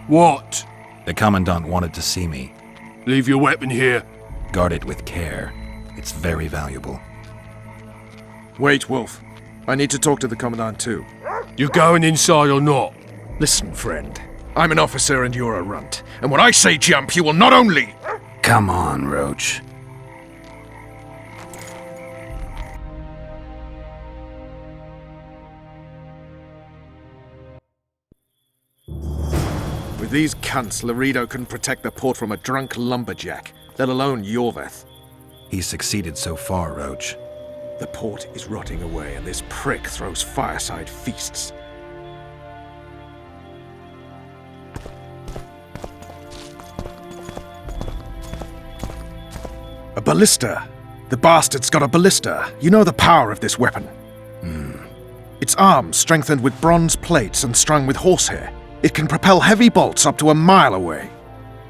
What? The Commandant wanted to see me. Leave your weapon here. Guard it with care. It's very valuable. Wait, Wolf. I need to talk to the Commandant too. You going inside or not? Listen, friend. I'm an officer and you're a runt. And when I say jump, you will not only... Come on, Roach. With these cunts, Laredo couldn't protect the port from a drunk lumberjack, let alone Yorveth. He's succeeded so far, Roach. The port is rotting away and this prick throws fireside feasts. A ballista! The bastard's got a ballista. You know the power of this weapon. Its arms strengthened with bronze plates and strung with horsehair. It can propel heavy bolts up to a mile away.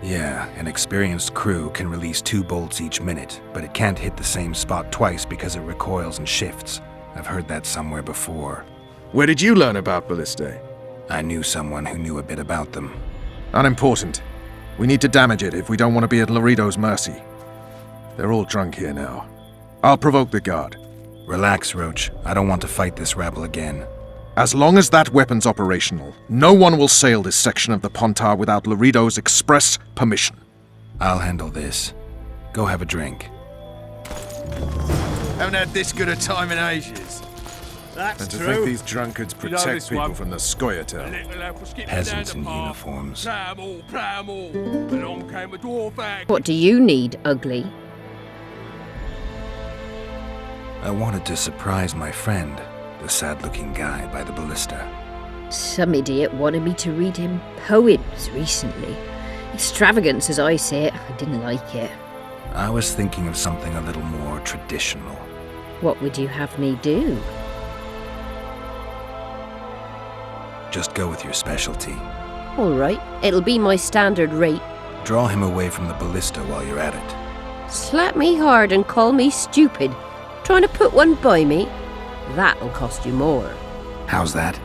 Yeah, an experienced crew can release 2 bolts each minute, but it can't hit the same spot twice because it recoils and shifts. I've heard that somewhere before. Where did you learn about ballistae? I knew someone who knew a bit about them. Unimportant. We need to damage it if we don't want to be at Laredo's mercy. They're all drunk here now. I'll provoke the guard. Relax, Roach. I don't want to fight this rabble again. As long as that weapon's operational, no one will sail this section of the Pontar without Laredo's express permission. I'll handle this. Go have a drink. Haven't had this good a time in ages. That's And to true. think these drunkards protect people from the Scoia'tael. Peasants in uniforms. What do you need, ugly? I wanted to surprise my friend, the sad-looking guy by the ballista. Some idiot wanted me to read him poems recently. Extravagance, as I say it. I didn't like it. I was thinking of something a little more traditional. What would you have me do? Just go with your specialty. All right, it'll be my standard rate. Draw him away from the ballista while you're at it. Slap me hard and call me stupid. Trying to put one by me? That'll cost you more. How's that?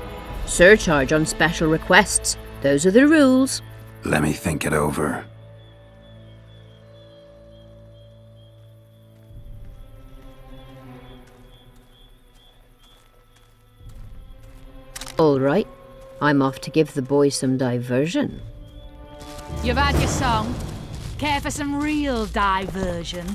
Surcharge on special requests. Those are the rules. Let me think it over. All right, I'm off to give the boys some diversion. You've had your song. Care for some real diversion?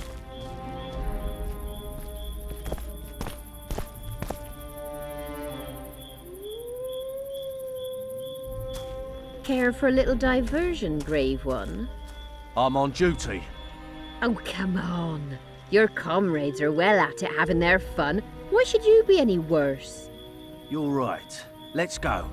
Care for a little diversion, brave one? I'm on duty. Oh, come on. Your comrades are well at it having their fun. Why should you be any worse? You're right. Let's go.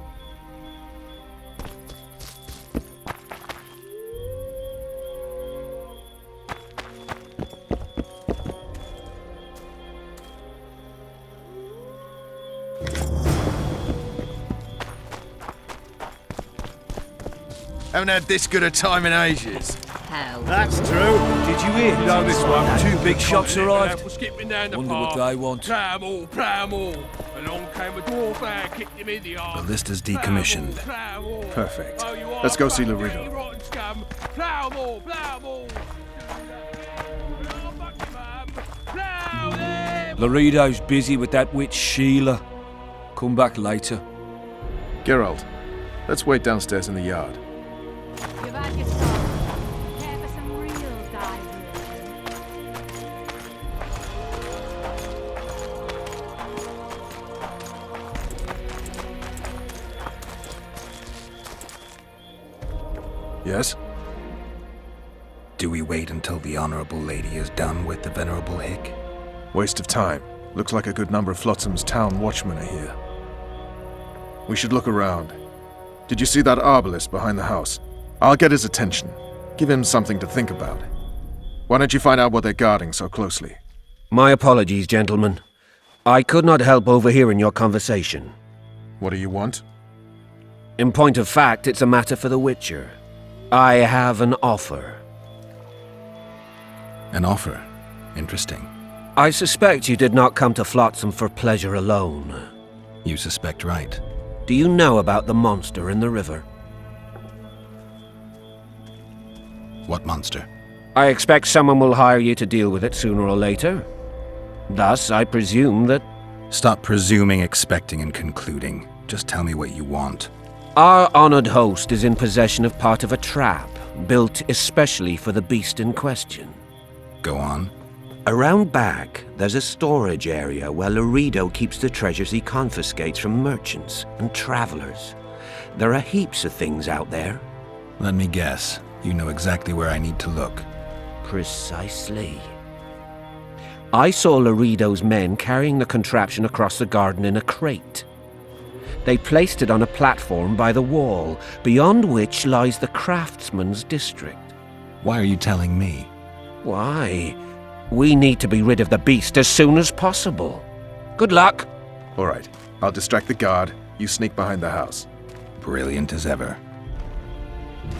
Haven't had this good a time in ages. How? That's true. Did you hear? You know this one. 2 big shops arrived. Wonder what they want. Along came a dwarf and kicked him in the arse. Ballista's decommissioned. Perfect. Let's go see Laredo. Laredo's busy with that witch Sheila. Come back later. Geralt, let's wait downstairs in the yard. You've had your song. Care for some real diversion? Yes? Do we wait until the Honorable Lady is done with the Venerable Hick? Waste of time. Looks like a good number of Flotsam's town watchmen are here. We should look around. Did you see that arbalist behind the house? I'll get his attention. Give him something to think about. Why don't you find out what they're guarding so closely? My apologies, gentlemen. I could not help overhearing your conversation. What do you want? In point of fact, it's a matter for the Witcher. I have an offer. An offer? Interesting. I suspect you did not come to Flotsam for pleasure alone. You suspect right. Do you know about the monster in the river? What monster? I expect someone will hire you to deal with it sooner or later. Thus, I presume that... Stop presuming, expecting, and concluding. Just tell me what you want. Our honored host is in possession of part of a trap, built especially for the beast in question. Go on. Around back, there's a storage area where Laredo keeps the treasures he confiscates from merchants and travelers. There are heaps of things out there. Let me guess. You know exactly where I need to look. Precisely. I saw Laredo's men carrying the contraption across the garden in a crate. They placed it on a platform by the wall, beyond which lies the craftsman's district. Why are you telling me? Why? We need to be rid of the beast as soon as possible. Good luck. All right, I'll distract the guard. You sneak behind the house. Brilliant as ever.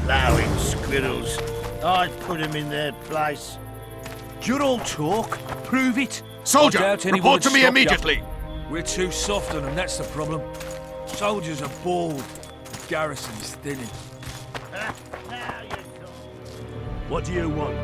Plowing squirrels. I'd put him in their place. You're all talk. Prove it. Soldier, doubt anyone report to would me stop immediately. We're too soft on them, that's the problem. Soldiers are bored. The garrison's thinning. Now you talk. What do you want?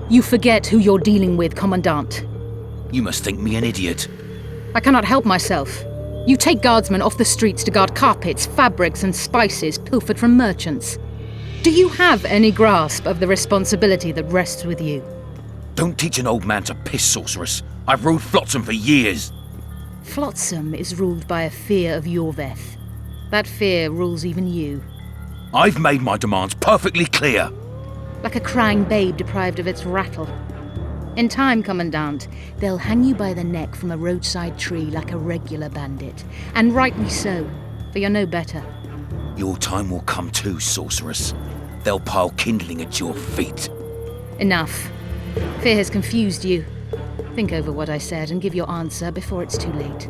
You forget who you're dealing with, Commandant. You must think me an idiot. I cannot help myself. You take guardsmen off the streets to guard carpets, fabrics, and spices pilfered from merchants. Do you have any grasp of the responsibility that rests with you? Don't teach an old man to piss, sorceress. I've ruled Flotsam for years. Flotsam is ruled by a fear of Yorveth. That fear rules even you. I've made my demands perfectly clear. Like a crying babe deprived of its rattle. In time, Commandant, they'll hang you by the neck from a roadside tree like a regular bandit. And rightly so, for you're no better. Your time will come too, sorceress. They'll pile kindling at your feet. Enough. Fear has confused you. Think over what I said and give your answer before it's too late.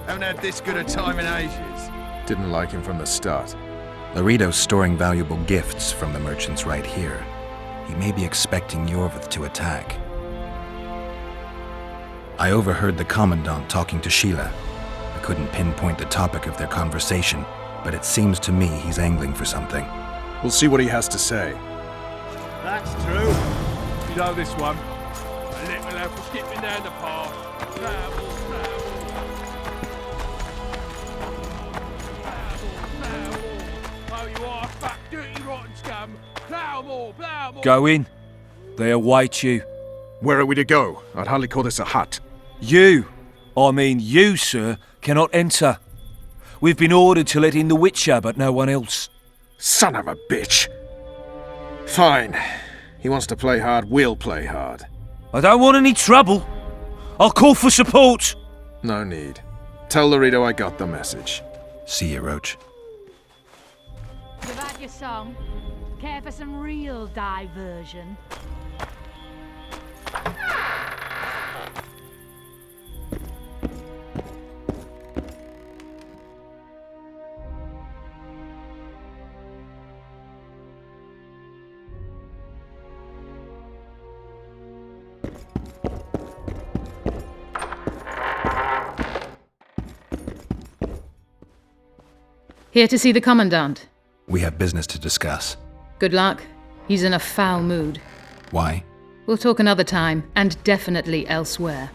Haven't had this good a time in ages. Didn't like him from the start. Laredo's storing valuable gifts from the merchants right here. He may be expecting Yorvith to attack. I overheard the Commandant talking to Sheila. I couldn't pinpoint the topic of their conversation, but it seems to me he's angling for something. We'll see what he has to say. That's true. You know this one. A little elf was skipping down the path. Travel. Oh, you are fat, dirty, rotten scum. Plough more. Go in. They await you. Where are we to go? I'd hardly call this a hut. You, sir, cannot enter. We've been ordered to let in the Witcher, but no one else. Son of a bitch! Fine. He wants to play hard, we'll play hard. I don't want any trouble. I'll call for support. No need. Tell Laredo I got the message. See you, Roach. You've had your song. Care for some real diversion? Here to see the Commandant. We have business to discuss. Good luck. He's in a foul mood. Why? We'll talk another time, and definitely elsewhere.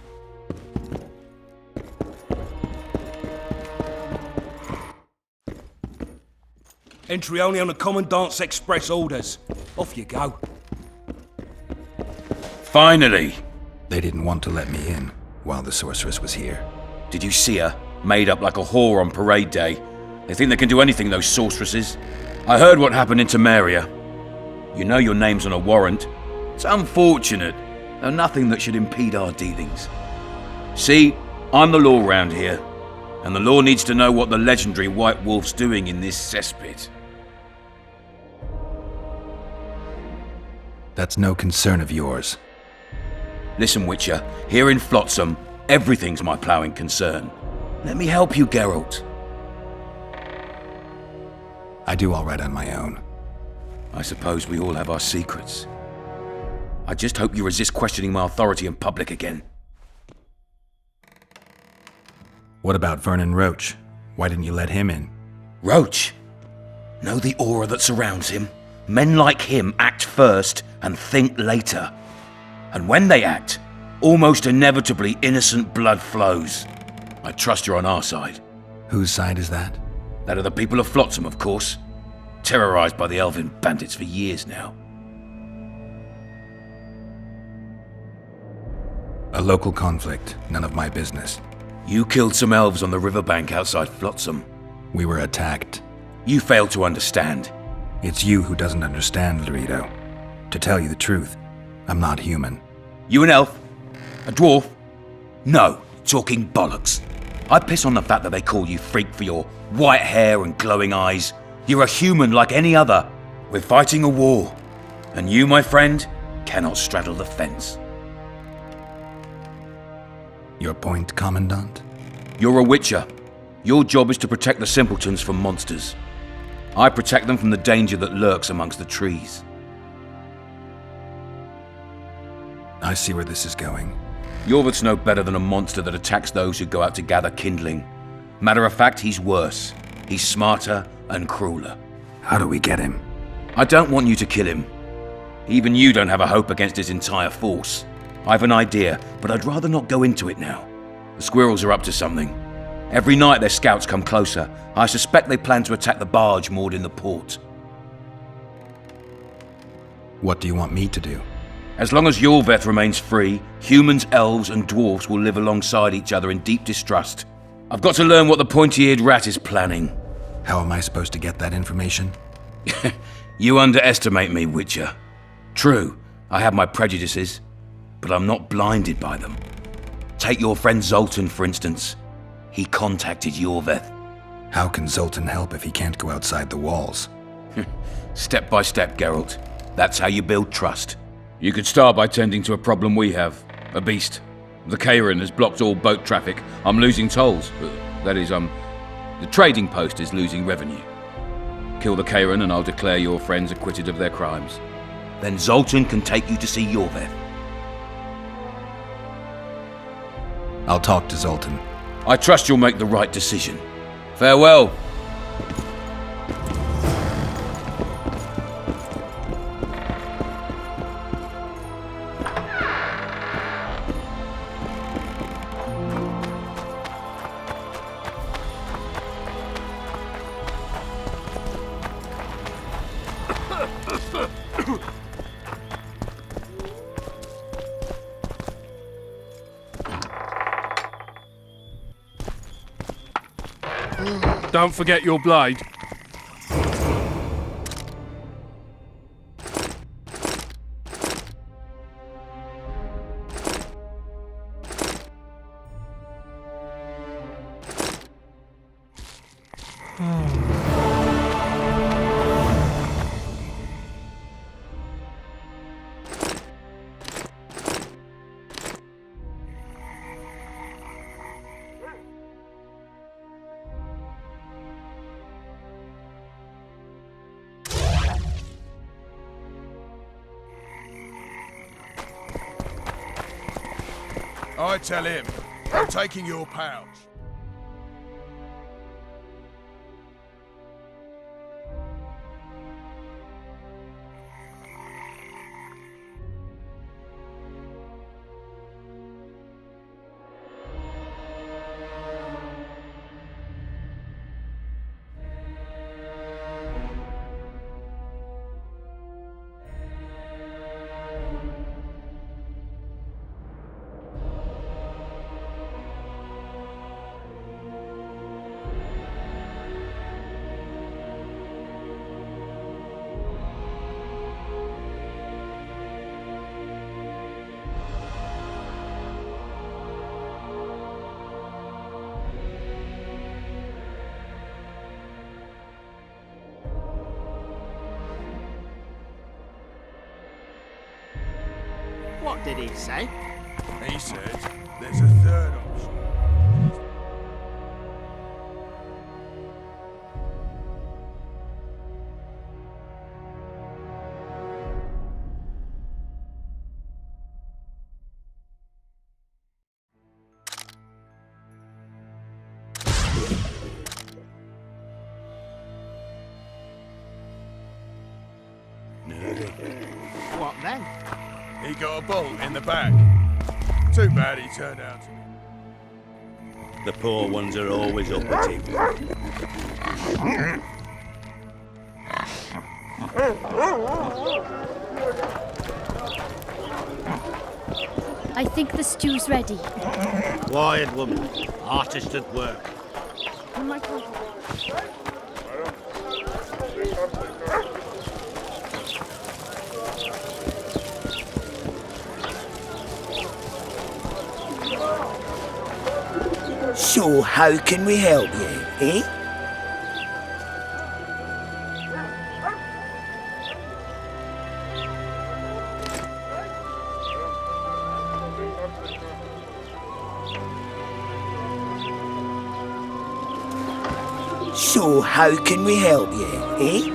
Entry only on the Commandant's express orders. Off you go. Finally! They didn't want to let me in while the sorceress was here. Did you see her? Made up like a whore on parade day. They think they can do anything, those sorceresses. I heard what happened in Temeria. You know your name's on a warrant. It's unfortunate, though nothing that should impede our dealings. See, I'm the law round here, and the law needs to know what the legendary White Wolf's doing in this cesspit. That's no concern of yours. Listen, Witcher, here in Flotsam, everything's my ploughing concern. Let me help you, Geralt. I do all right on my own. I suppose we all have our secrets. I just hope you resist questioning my authority in public again. What about Vernon Roach? Why didn't you let him in? Roach? Know the aura that surrounds him? Men like him act first and think later. And when they act, almost inevitably innocent blood flows. I trust you're on our side. Whose side is that? That of the people of Flotsam, of course. Terrorized by the elven bandits for years now. A local conflict, none of my business. You killed some elves on the riverbank outside Flotsam. We were attacked. You failed to understand. It's you who doesn't understand, Laredo. To tell you the truth, I'm not human. You an elf? A dwarf? No, talking bollocks. I piss on the fact that they call you freak for your white hair and glowing eyes. You're a human like any other. We're fighting a war. And you, my friend, cannot straddle the fence. Your point, Commandant? You're a witcher. Your job is to protect the simpletons from monsters. I protect them from the danger that lurks amongst the trees. I see where this is going. Yorvith's no better than a monster that attacks those who go out to gather kindling. Matter of fact, he's worse. He's smarter and crueler. How do we get him? I don't want you to kill him. Even you don't have a hope against his entire force. I've an idea, but I'd rather not go into it now. The squirrels are up to something. Every night their scouts come closer. I suspect they plan to attack the barge moored in the port. What do you want me to do? As long as Yorvith remains free, humans, elves, and dwarves will live alongside each other in deep distrust. I've got to learn what the pointy-eared rat is planning. How am I supposed to get that information? You underestimate me, Witcher. True, I have my prejudices, but I'm not blinded by them. Take your friend Zoltan, for instance. He contacted Yorvith. How can Zoltan help if he can't go outside the walls? Step by step, Geralt. That's how you build trust. You could start by tending to a problem we have. A beast. The Кейран has blocked all boat traffic. I'm losing tolls. That is, the trading post is losing revenue. Kill the Кейran and I'll declare your friends acquitted of their crimes. Then Zoltan can take you to see Yorvith. I'll talk to Zoltan. I trust you'll make the right decision. Farewell. Don't forget your blade. I tell him, I'm taking your pouch. What did he say? He said there's a third option. What then? He got a bolt in the back. Too bad he turned out to be. The poor ones are always up at him. I think the stew's ready. Quiet, woman. Artist at work. So, how can we help you, eh? So, how can we help you, eh?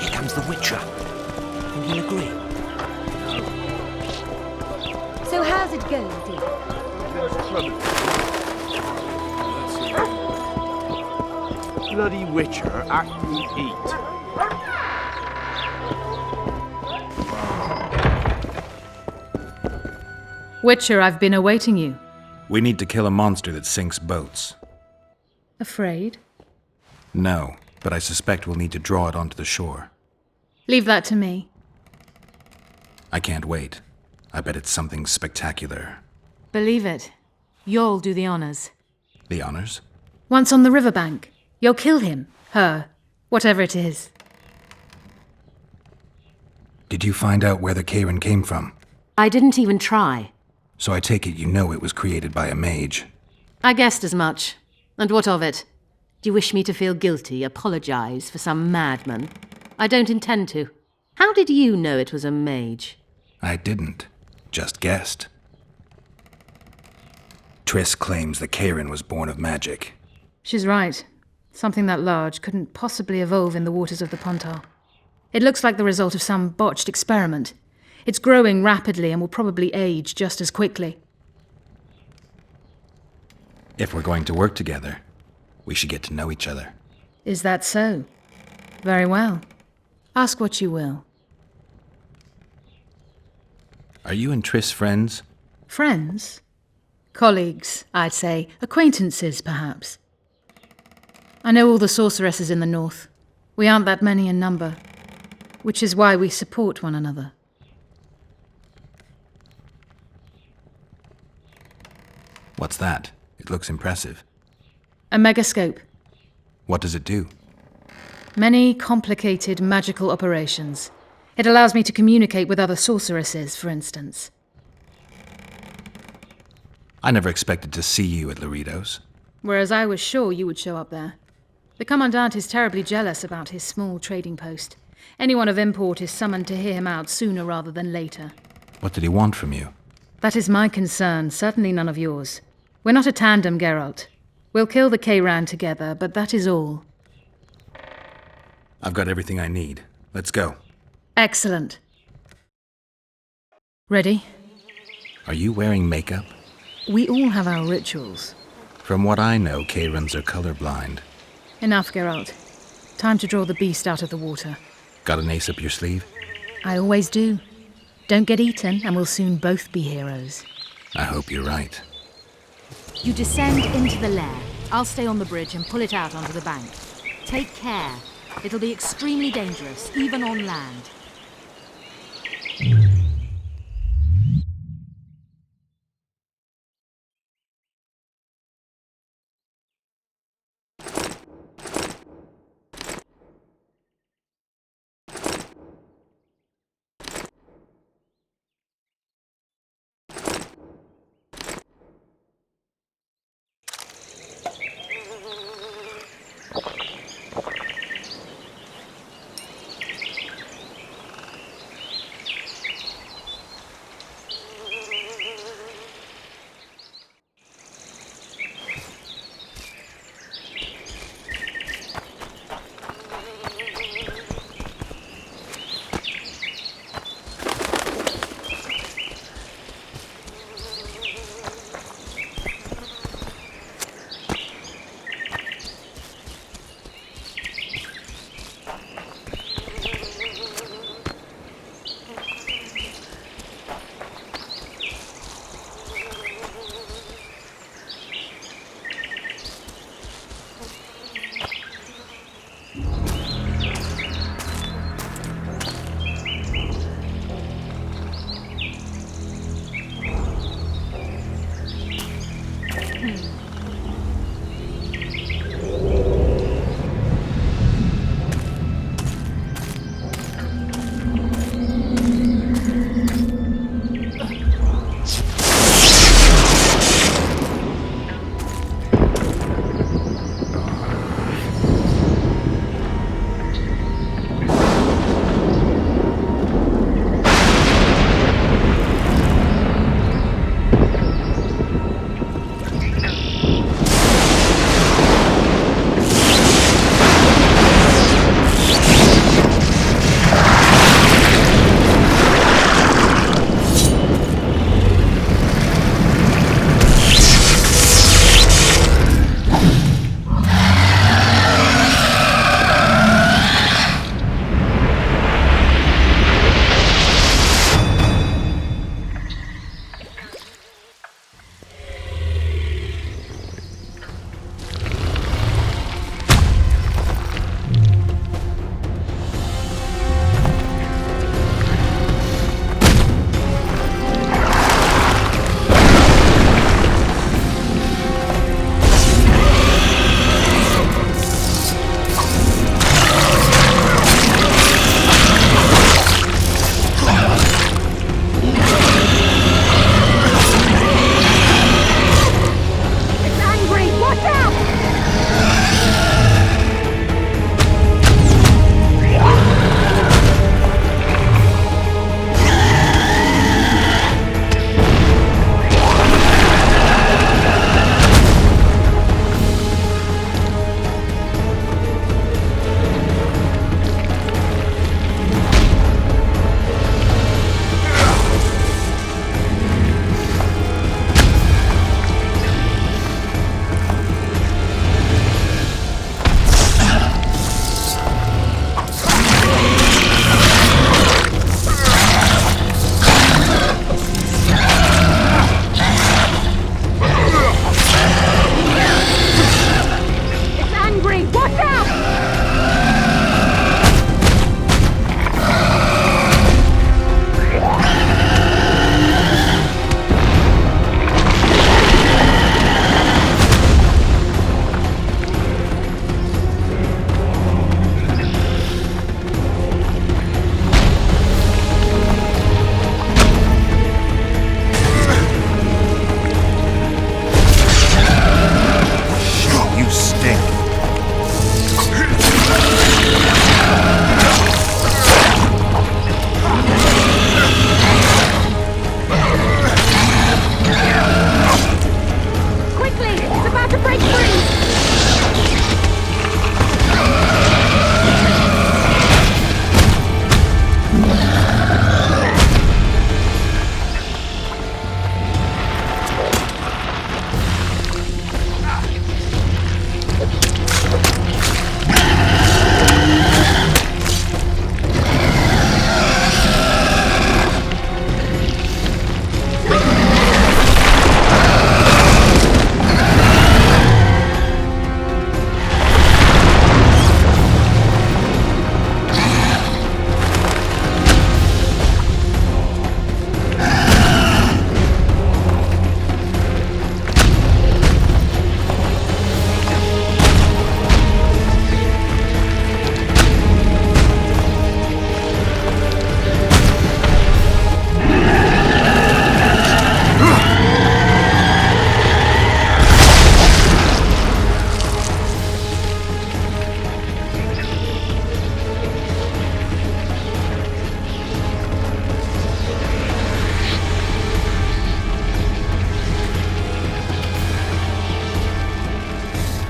Here comes the Witcher. Think he'll agree? So how's it going, dear? Bloody Witcher acting heat. Witcher, I've been awaiting you. We need to kill a monster that sinks boats. Afraid? No, but I suspect we'll need to draw it onto the shore. Leave that to me. I can't wait. I bet it's something spectacular. Believe it. You'll do the honors. The honors? Once on the riverbank, you'll kill him, her, whatever it is. Did you find out where the Кейран came from? I didn't even try. So I take it you know it was created by a mage. I guessed as much. And what of it? Do you wish me to feel guilty, apologize for some madman? I don't intend to. How did you know it was a mage? I didn't. Just guessed. Triss claims the Кейран was born of magic. She's right. Something that large couldn't possibly evolve in the waters of the Pontar. It looks like the result of some botched experiment. It's growing rapidly and will probably age just as quickly. If we're going to work together, we should get to know each other. Is that so? Very well. Ask what you will. Are you and Triss friends? Friends? Colleagues, I'd say. Acquaintances, perhaps. I know all the sorceresses in the north. We aren't that many in number, which is why we support one another. What's that? It looks impressive. A megascope. What does it do? Many complicated magical operations. It allows me to communicate with other sorceresses, for instance. I never expected to see you at Laredo's. Whereas I was sure you would show up there. The Commandant is terribly jealous about his small trading post. Anyone of import is summoned to hear him out sooner rather than later. What did he want from you? That is my concern, certainly none of yours. We're not a tandem, Geralt. We'll kill the Кейран together, but that is all. I've got everything I need. Let's go. Excellent. Ready? Are you wearing makeup? We all have our rituals. From what I know, Keyrans are colorblind. Enough, Geralt. Time to draw the beast out of the water. Got an ace up your sleeve? I always do. Don't get eaten, and we'll soon both be heroes. I hope you're right. You descend into the lair. I'll stay on the bridge and pull it out onto the bank. Take care. It'll be extremely dangerous, even on land.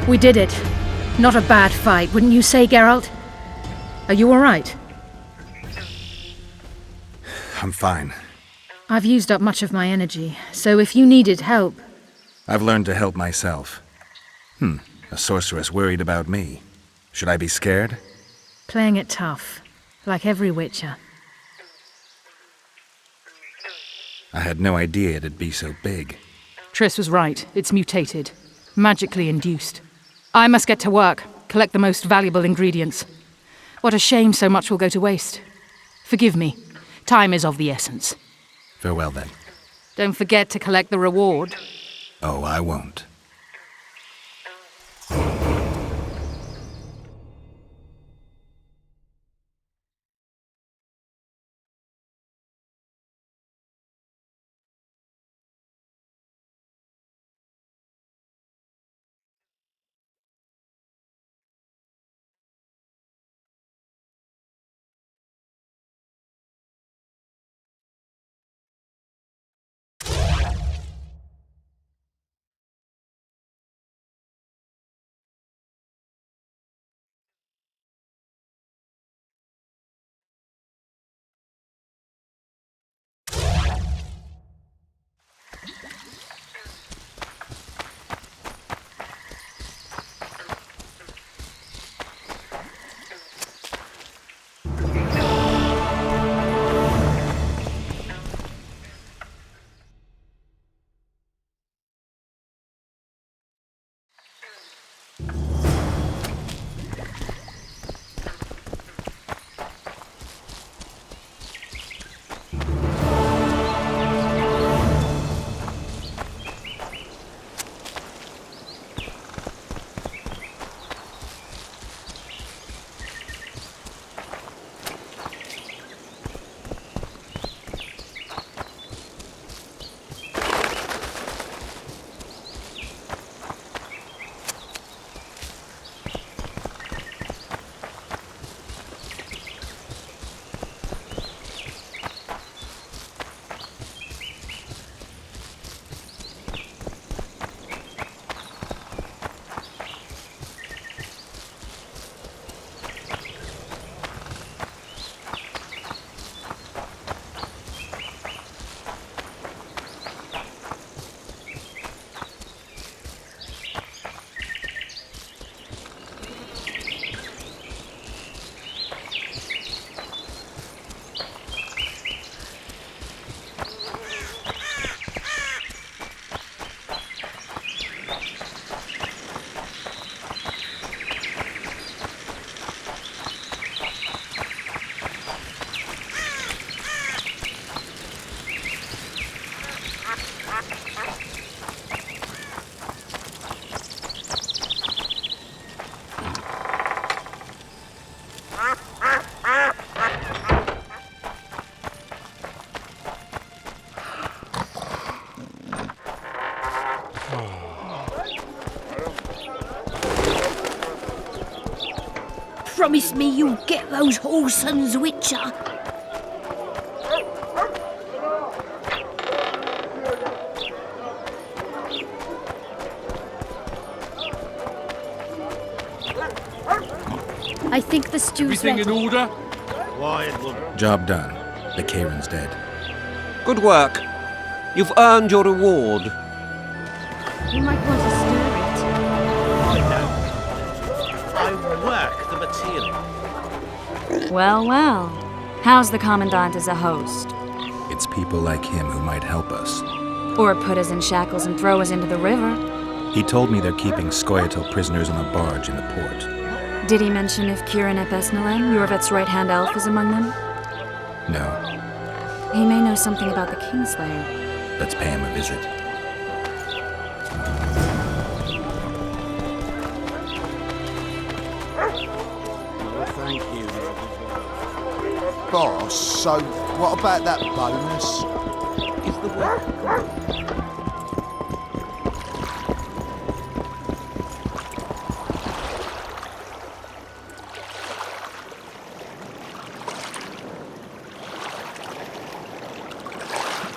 We did it. Not a bad fight, wouldn't you say, Geralt? Are you all right? I'm fine. I've used up much of my energy, so if you needed help... I've learned to help myself. A sorceress worried about me. Should I be scared? Playing it tough, like every Witcher. I had no idea it'd be so big. Triss was right. It's mutated. Magically induced. I must get to work, collect the most valuable ingredients. What a shame so much will go to waste. Forgive me. Time is of the essence. Farewell, then. Don't forget to collect the reward. Oh, I won't. Promise me you'll get those whoresons, Witcher. I think the stew's Everything ready. in order? Quiet, woman. Job done. The Kieran's dead. Good work. You've earned your reward. You might want to stir it. I work the material. Well, well. How's the Commandant as a host? It's people like him who might help us. Or put us in shackles and throw us into the river. He told me they're keeping Scoia'tael prisoners on a barge in the port. Did he mention if Кейран ep Esnalen, Jorvet's right-hand elf, is among them? No. He may know something about the Kingslayer. Let's pay him a visit. Thank you. Boss, so what about that bonus? Is the work